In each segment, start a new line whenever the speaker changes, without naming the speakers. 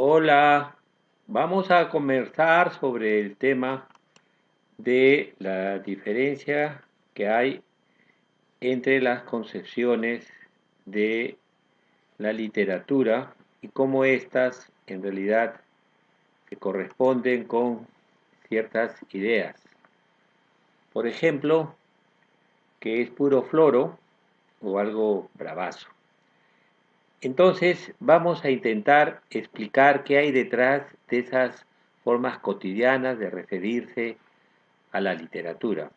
Hola, vamos a conversar sobre el tema de la diferencia que hay entre las concepciones de la literatura y cómo éstas en realidad se corresponden con ciertas ideas. Por ejemplo, que es puro floro o algo bravazo. Entonces, vamos a intentar explicar qué hay detrás de esas formas cotidianas de referirse a la literatura.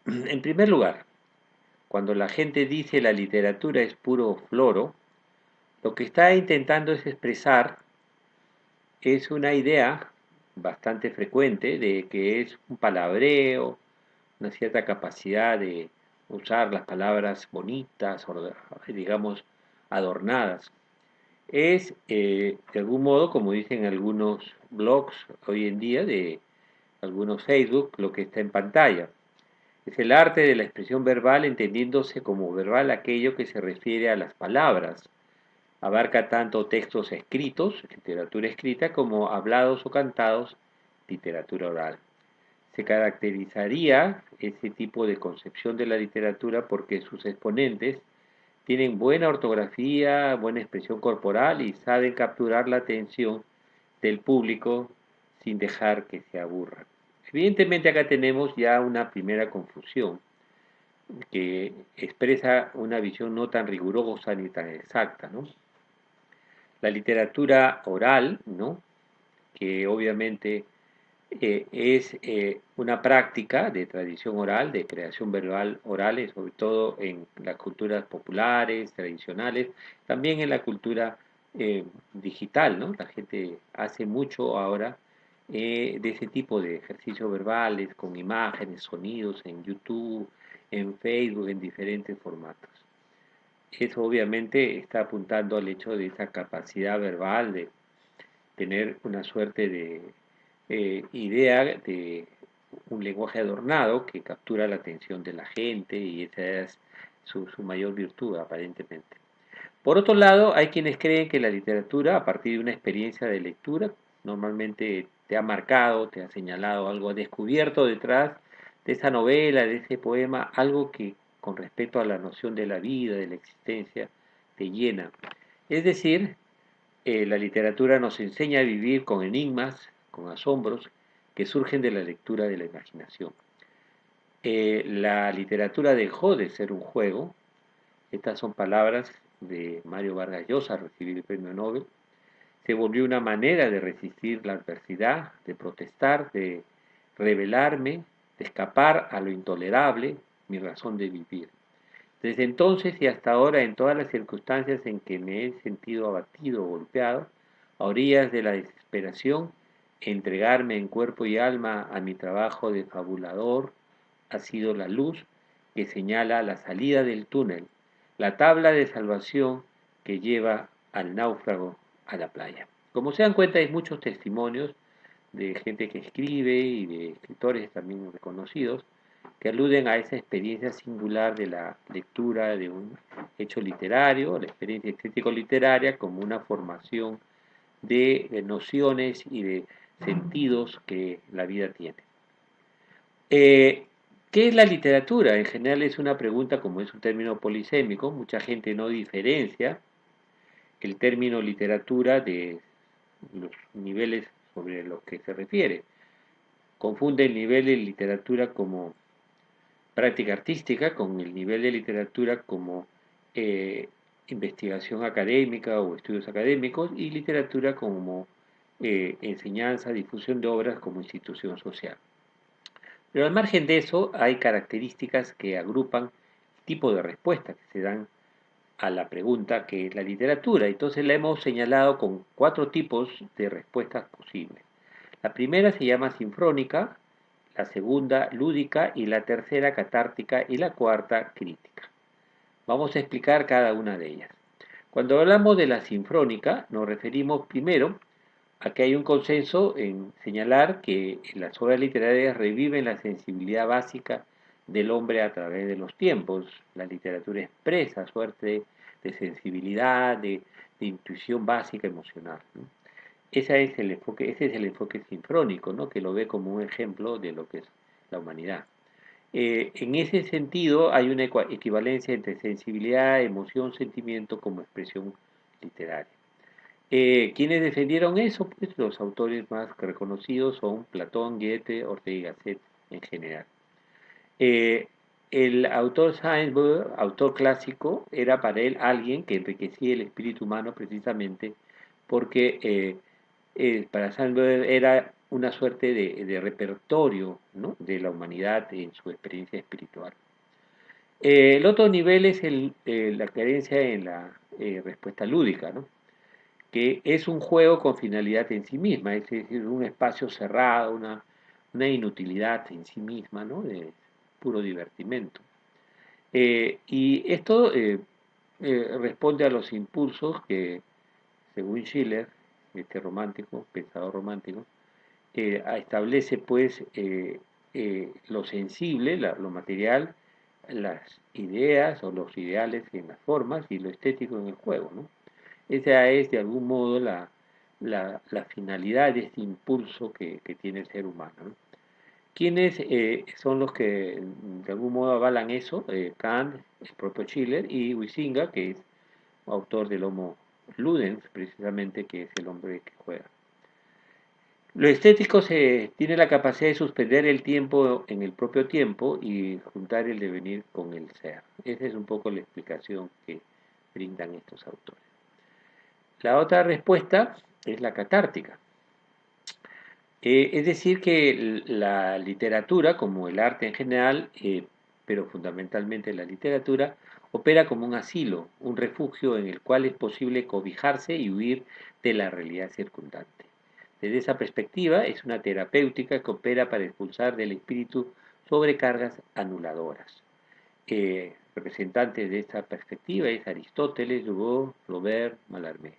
En primer lugar, cuando la gente dice la literatura es puro floro, lo que está intentando es expresar es una idea bastante frecuente de que es un palabreo, una cierta capacidad de usar las palabras bonitas o digamos adornadas. Es, de algún modo, como dicen algunos blogs hoy en día, de algunos Facebook, lo que está en pantalla. Es el arte de la expresión verbal, entendiéndose como verbal aquello que se refiere a las palabras. Abarca tanto textos escritos, literatura escrita, como hablados o cantados, literatura oral. Se caracterizaría ese tipo de concepción de la literatura porque sus exponentes tienen buena ortografía, buena expresión corporal y saben capturar la atención del público sin dejar que se aburra. Evidentemente acá tenemos ya una primera confusión que expresa una visión no tan rigurosa ni tan exacta, ¿no? La literatura oral, ¿no? Que obviamente es una práctica de tradición oral, de creación verbal oral, sobre todo en las culturas populares, tradicionales, también en la cultura digital, ¿no? La gente hace mucho ahora de ese tipo de ejercicios verbales, con imágenes, sonidos en YouTube, en Facebook, en diferentes formatos. Eso obviamente está apuntando al hecho de esa capacidad verbal de tener una suerte de idea de un lenguaje adornado que captura la atención de la gente y esa es su mayor virtud aparentemente. Por otro lado, hay quienes creen que la literatura, a partir de una experiencia de lectura, normalmente te ha marcado, te ha señalado algo, ha descubierto detrás de esa novela, de ese poema, algo que con respecto a la noción de la vida, de la existencia, te llena. Es decir, la literatura nos enseña a vivir con enigmas, con asombros, que surgen de la lectura de la imaginación. La literatura dejó de ser un juego, estas son palabras de Mario Vargas Llosa, recibir el premio Nobel, se volvió una manera de resistir la adversidad, de protestar, de rebelarme, de escapar a lo intolerable, mi razón de vivir. Desde entonces y hasta ahora, en todas las circunstancias en que me he sentido abatido o golpeado, a orillas de la desesperación, entregarme en cuerpo y alma a mi trabajo de fabulador ha sido la luz que señala la salida del túnel, la tabla de salvación que lleva al náufrago a la playa. Como se dan cuenta, hay muchos testimonios de gente que escribe y de escritores también reconocidos que aluden a esa experiencia singular de la lectura de un hecho literario, la experiencia crítico-literaria como una formación de nociones y de sentidos que la vida tiene. Eh, ¿Qué es la literatura? En general es una pregunta, como es un término polisémico, mucha gente no diferencia el término literatura de los niveles sobre los que se refiere. Confunde el nivel de literatura como práctica artística con el nivel de literatura como eh, investigación académica o estudios académicos y literatura como enseñanza, difusión de obras como institución social. Pero al margen de eso hay características que agrupan el tipo de respuesta que se dan a la pregunta que es la literatura. Entonces la hemos señalado con cuatro tipos de respuestas posibles. La primera se llama sinfrónica, la segunda lúdica y la tercera catártica y la cuarta crítica. Vamos a explicar cada una de ellas. Cuando hablamos de la sinfrónica, nos referimos primero a que hay un consenso en señalar que las obras literarias reviven la sensibilidad básica del hombre a través de los tiempos. La literatura expresa suerte de sensibilidad, de de intuición básica emocional, ¿no? Ese es el enfoque sinfrónico, ¿no? Que lo ve como un ejemplo de lo que es la humanidad. En ese sentido, hay una equivalencia entre sensibilidad, emoción, sentimiento como expresión literaria. ¿Quiénes defendieron eso? Pues los autores más reconocidos son Platón, Goethe, Ortega y Gasset en general. Eh, el autor Sainte-Beuve, autor clásico, era para él alguien que enriquecía el espíritu humano precisamente porque para Sainte-Beuve era una suerte de repertorio, ¿no?, de la humanidad en su experiencia espiritual. El otro nivel es la creencia en la respuesta lúdica, ¿no?, que es un juego con finalidad en sí misma, es decir, un espacio cerrado, una inutilidad en sí misma, ¿no?, de puro divertimento. Y esto responde a los impulsos que, según Schiller, este romántico, pensador romántico, establece pues lo sensible, lo material, las ideas o los ideales en las formas y lo estético en el juego, ¿no? Esa es de algún modo la finalidad de este impulso que tiene el ser humano, ¿no? ¿Quiénes son los que de algún modo avalan eso? Kant, el propio Schiller y Huizinga, que es autor del Homo Ludens, precisamente, que es el hombre que juega. Lo estético tiene la capacidad de suspender el tiempo en el propio tiempo y juntar el devenir con el ser. Esa es un poco la explicación que brindan estos autores. La otra respuesta es la catártica. Es decir, que la literatura, como el arte en general, pero fundamentalmente la literatura, opera como un asilo, un refugio en el cual es posible cobijarse y huir de la realidad circundante. Desde esa perspectiva, es una terapéutica que opera para expulsar del espíritu sobrecargas anuladoras. Representantes de esta perspectiva es Aristóteles, Hugo, Flaubert, Mallarmé.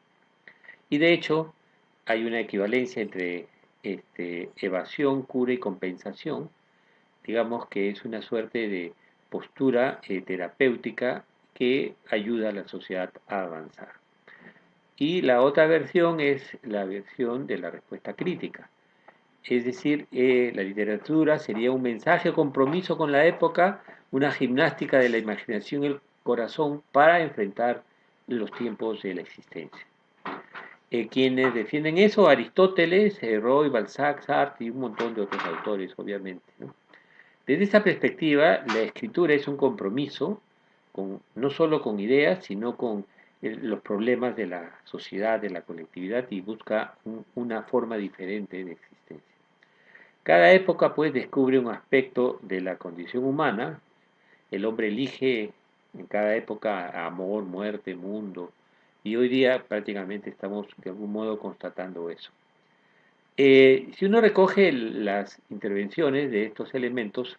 Y de hecho, hay una equivalencia entre evasión, cura y compensación, digamos que es una suerte de postura terapéutica que ayuda a la sociedad a avanzar. Y la otra versión es la versión de la respuesta crítica. Es decir, la literatura sería un mensaje o compromiso con la época, una gimnástica de la imaginación y el corazón para enfrentar los tiempos de la existencia. Quienes defienden eso, Aristóteles, Roy, Balzac, Sartre y un montón de otros autores, obviamente, ¿no? Desde esta perspectiva, la escritura es un compromiso no solo con ideas, sino con los problemas de la sociedad, de la colectividad, y busca una forma diferente de existencia. Cada época, pues, descubre un aspecto de la condición humana. El hombre elige en cada época amor, muerte, mundo, y hoy día prácticamente estamos de algún modo constatando eso. Si uno recoge las intervenciones de estos elementos,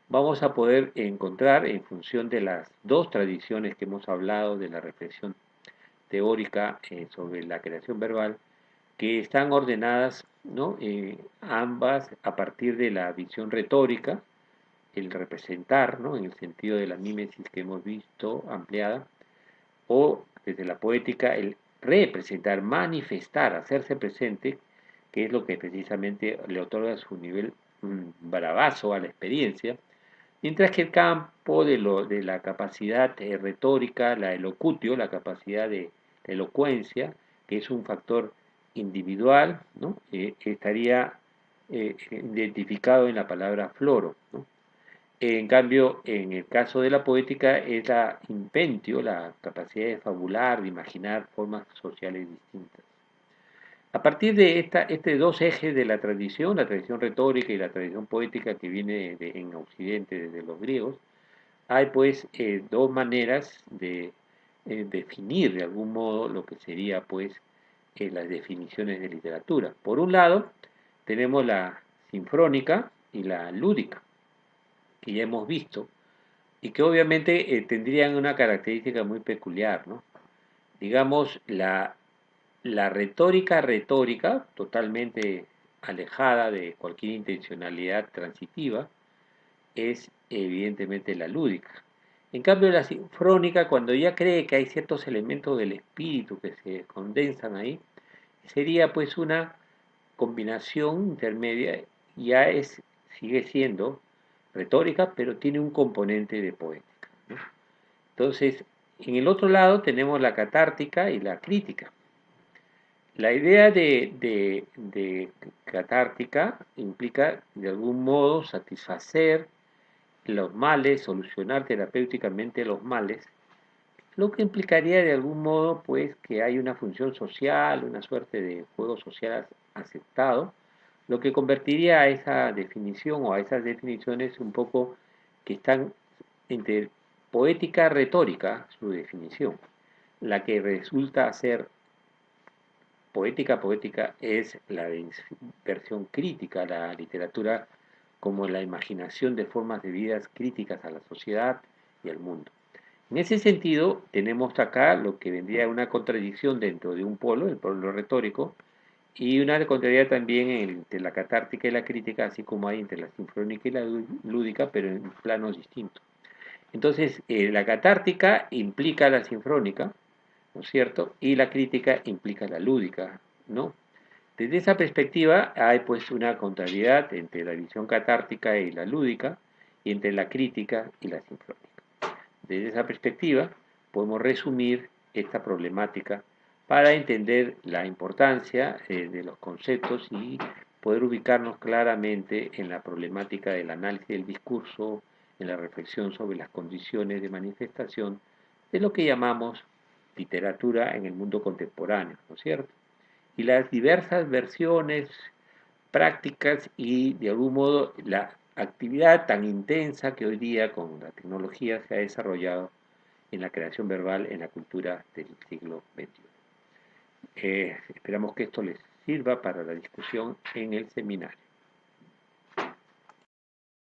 vamos a poder encontrar, en función de las dos tradiciones que hemos hablado de la reflexión teórica sobre la creación verbal, que están ordenadas, ¿no?, ambas a partir de la visión retórica, el representar, ¿no?, en el sentido de la mímesis que hemos visto ampliada, o desde la poética, el representar, manifestar, hacerse presente, que es lo que precisamente le otorga su nivel bravazo a la experiencia, mientras que el campo de la capacidad retórica, la elocutio, la capacidad de elocuencia, que es un factor individual, ¿no?, estaría identificado en la palabra floro, ¿no? En cambio, en el caso de la poética es la inventio, la capacidad de fabular, de imaginar formas sociales distintas. A partir de estos dos ejes de la tradición retórica y la tradición poética que viene en Occidente desde los griegos, hay pues dos maneras de definir de algún modo lo que sería pues las definiciones de literatura. Por un lado, tenemos la sinfrónica y la lúdica, que ya hemos visto, y que obviamente tendrían una característica muy peculiar, ¿no? Digamos, la retórica, totalmente alejada de cualquier intencionalidad transitiva, es evidentemente la lúdica. En cambio, la sinfónica, cuando ya cree que hay ciertos elementos del espíritu que se condensan ahí, sería pues una combinación intermedia, ya sigue siendo retórica, pero tiene un componente de poética, ¿no? Entonces, en el otro lado tenemos la catártica y la crítica. La idea de catártica implica de algún modo satisfacer los males, solucionar terapéuticamente los males, lo que implicaría de algún modo pues que hay una función social, una suerte de juego social aceptado, lo que convertiría a esa definición o a esas definiciones un poco que están entre poética retórica, su definición. La que resulta ser poética es la versión crítica, la literatura como la imaginación de formas de vidas críticas a la sociedad y al mundo. En ese sentido, tenemos acá lo que vendría una contradicción dentro de un polo, el polo retórico, y una contrariedad también entre la catártica y la crítica, así como hay entre la sinfónica y la lúdica, pero en planos distintos. Entonces, la catártica implica la sinfónica, ¿no es cierto? Y la crítica implica la lúdica, ¿no? Desde esa perspectiva hay pues una contrariedad entre la visión catártica y la lúdica, y entre la crítica y la sinfónica. Desde esa perspectiva podemos resumir esta problemática para entender la importancia de los conceptos y poder ubicarnos claramente en la problemática del análisis del discurso, en la reflexión sobre las condiciones de manifestación de lo que llamamos literatura en el mundo contemporáneo, ¿no es cierto? Y las diversas versiones, prácticas y de algún modo la actividad tan intensa que hoy día con la tecnología se ha desarrollado en la creación verbal en la cultura del siglo XXI. Esperamos que esto les sirva para la discusión en el seminario.